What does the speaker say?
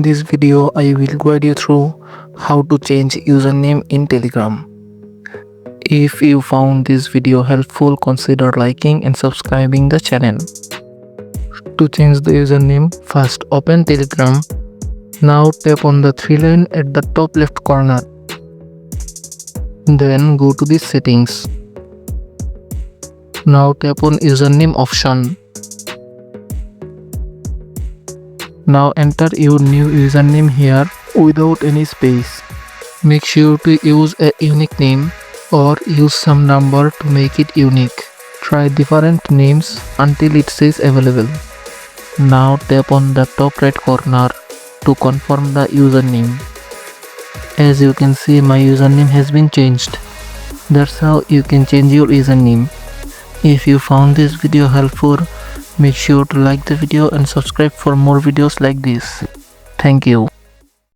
In this video, I will guide you through how to change username in Telegram. If you found this video helpful, consider liking and subscribing the channel. To change the username, first open Telegram. Now tap on the three line at the top left corner. Then go to the settings. Now tap on username option. Now enter your new username here without any space. Make sure to use a unique name or use some number to make it unique. Try different names until it says available. Now tap on the top right corner to confirm the username. As you can see, my username has been changed. That's how you can change your username. If you found this video helpful, make sure to like the video and subscribe for more videos like this. Thank you.